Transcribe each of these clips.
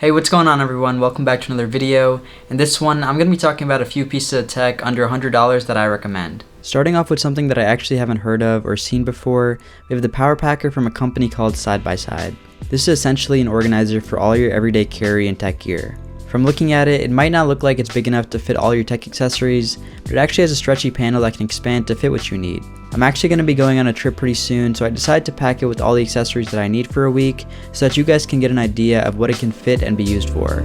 Hey, what's going on everyone? Welcome back to another video. In this one, I'm going to be talking about a few pieces of tech under $100 that I recommend. Starting off with something that I actually haven't heard of or seen before, we have the Power Packer from a company called Side by Side. This is essentially an organizer for all your everyday carry and tech gear. From looking at it, it might not look like it's big enough to fit all your tech accessories, but it actually has a stretchy panel that can expand to fit what you need. I'm actually going to be going on a trip pretty soon, so I decided to pack it with all the accessories that I need for a week, so that you guys can get an idea of what it can fit and be used for.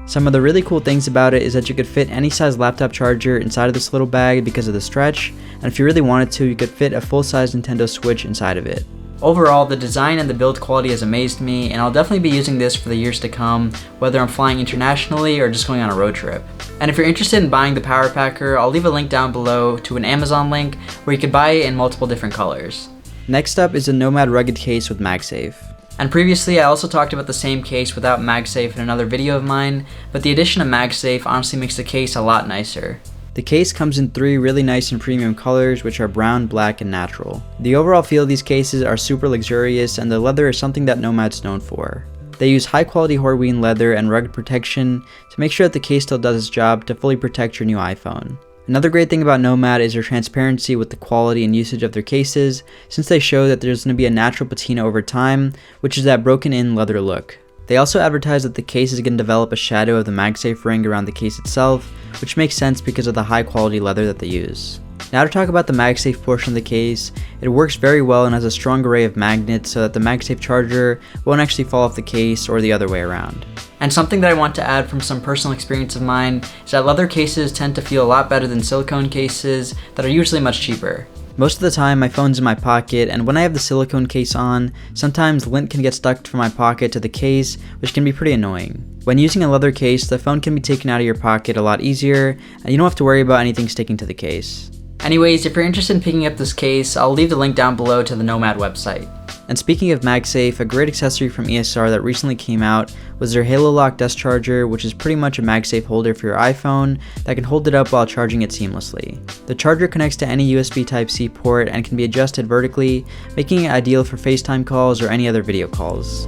Some of the really cool things about it is that you could fit any size laptop charger inside of this little bag because of the stretch, and if you really wanted to, you could fit a full-size Nintendo Switch inside of it. Overall, the design and the build quality has amazed me, and I'll definitely be using this for the years to come, whether I'm flying internationally or just going on a road trip. And if you're interested in buying the Power Packer, I'll leave a link down below to an Amazon link where you could buy it in multiple different colors. Next up is the Nomad rugged case with MagSafe. And previously I also talked about the same case without MagSafe in another video of mine, but the addition of MagSafe honestly makes the case a lot nicer. The case comes in three really nice and premium colors, which are brown, black, and natural. The overall feel of these cases are super luxurious, and the leather is something that Nomad's known for. They use high quality Horween leather and rugged protection to make sure that the case still does its job to fully protect your new iPhone. Another great thing about Nomad is their transparency with the quality and usage of their cases, since they show that there's going to be a natural patina over time, which is that broken in leather look. They also advertise that the case is going to develop a shadow of the MagSafe ring around the case itself, which makes sense because of the high quality leather that they use. Now to talk about the MagSafe portion of the case, it works very well and has a strong array of magnets so that the MagSafe charger won't actually fall off the case or the other way around. And something that I want to add from some personal experience of mine is that leather cases tend to feel a lot better than silicone cases that are usually much cheaper. Most of the time my phone's in my pocket, and when I have the silicone case on, sometimes lint can get stuck from my pocket to the case, which can be pretty annoying. When using a leather case, the phone can be taken out of your pocket a lot easier, and you don't have to worry about anything sticking to the case. Anyways, if you're interested in picking up this case, I'll leave the link down below to the Nomad website. And speaking of MagSafe, a great accessory from ESR that recently came out was their Halo Lock desk charger, which is pretty much a MagSafe holder for your iPhone that can hold it up while charging it seamlessly. The charger connects to any USB Type-C port and can be adjusted vertically, making it ideal for FaceTime calls or any other video calls.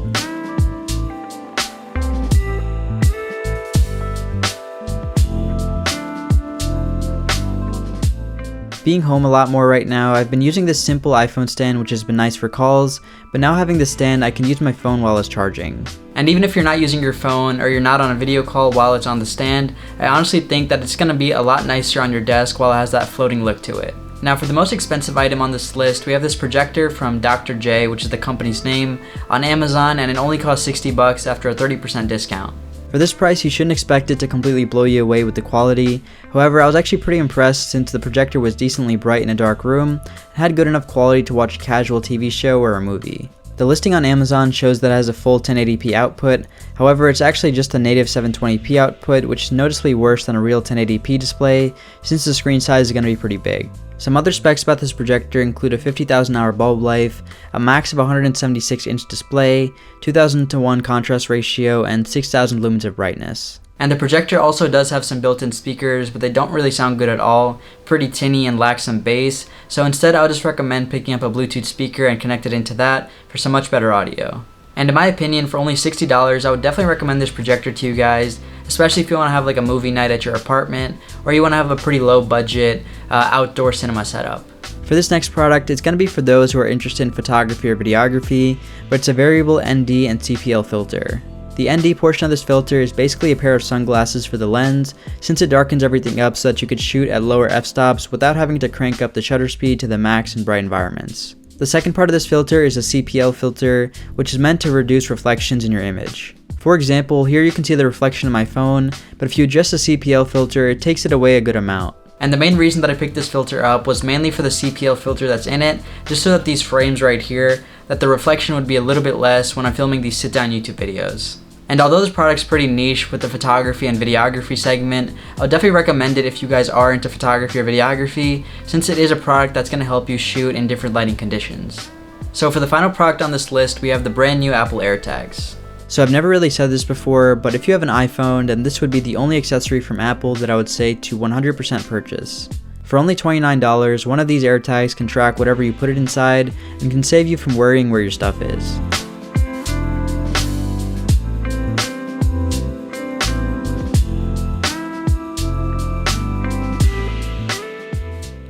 Being home a lot more right now, I've been using this simple iPhone stand, which has been nice for calls, but now having this stand, I can use my phone while it's charging. And even if you're not using your phone or you're not on a video call while it's on the stand, I honestly think that it's going to be a lot nicer on your desk while it has that floating look to it. Now for the most expensive item on this list, we have this projector from Dr. J, which is the company's name, on Amazon, and it only costs $60 after a 30% discount. For this price, you shouldn't expect it to completely blow you away with the quality. However, I was actually pretty impressed since the projector was decently bright in a dark room and had good enough quality to watch a casual TV show or a movie. The listing on Amazon shows that it has a full 1080p output, however it's actually just a native 720p output, which is noticeably worse than a real 1080p display since the screen size is going to be pretty big. Some other specs about this projector include a 50,000 hour bulb life, a max of 176-inch display, 2000:1 contrast ratio, and 6000 lumens of brightness. And the projector also does have some built-in speakers, but they don't really sound good at all, pretty tinny and lack some bass, so instead I would just recommend picking up a Bluetooth speaker and connect it into that for some much better audio. And in my opinion, for only $60, I would definitely recommend this projector to you guys, especially if you want to have like a movie night at your apartment, or you want to have a pretty low budget outdoor cinema setup. For this next product, it's going to be for those who are interested in photography or videography, but it's a variable ND and CPL filter. The ND portion of this filter is basically a pair of sunglasses for the lens, since it darkens everything up so that you could shoot at lower f-stops without having to crank up the shutter speed to the max in bright environments. The second part of this filter is a CPL filter, which is meant to reduce reflections in your image. For example, here you can see the reflection of my phone, but if you adjust the CPL filter, it takes it away a good amount. And the main reason that I picked this filter up was mainly for the CPL filter that's in it, just so that these frames right here, that the reflection would be a little bit less when I'm filming these sit-down YouTube videos. And although this product's pretty niche with the photography and videography segment, I would definitely recommend it if you guys are into photography or videography, since it is a product that's going to help you shoot in different lighting conditions. So for the final product on this list, we have the brand new Apple AirTags. So I've never really said this before, but if you have an iPhone, then this would be the only accessory from Apple that I would say to 100% purchase. For only $29, one of these AirTags can track whatever you put it inside and can save you from worrying where your stuff is.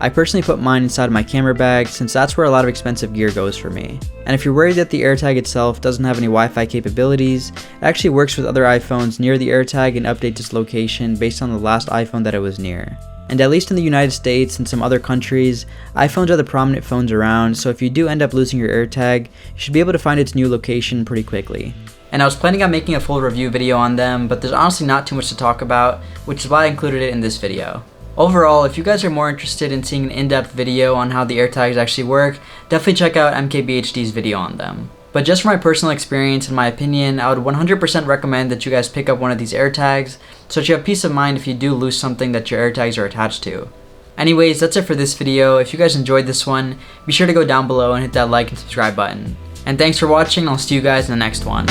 I personally put mine inside my camera bag since that's where a lot of expensive gear goes for me. And if you're worried that the AirTag itself doesn't have any Wi-Fi capabilities, it actually works with other iPhones near the AirTag and updates its location based on the last iPhone that it was near. And at least in the United States and some other countries, iPhones are the prominent phones around, so if you do end up losing your AirTag, you should be able to find its new location pretty quickly. And I was planning on making a full review video on them, but there's honestly not too much to talk about, which is why I included it in this video. Overall, if you guys are more interested in seeing an in-depth video on how the AirTags actually work, definitely check out MKBHD's video on them. But just from my personal experience and my opinion, I would 100% recommend that you guys pick up one of these AirTags so that you have peace of mind if you do lose something that your AirTags are attached to. Anyways, that's it for this video. If you guys enjoyed this one, be sure to go down below and hit that like and subscribe button. And thanks for watching, I'll see you guys in the next one.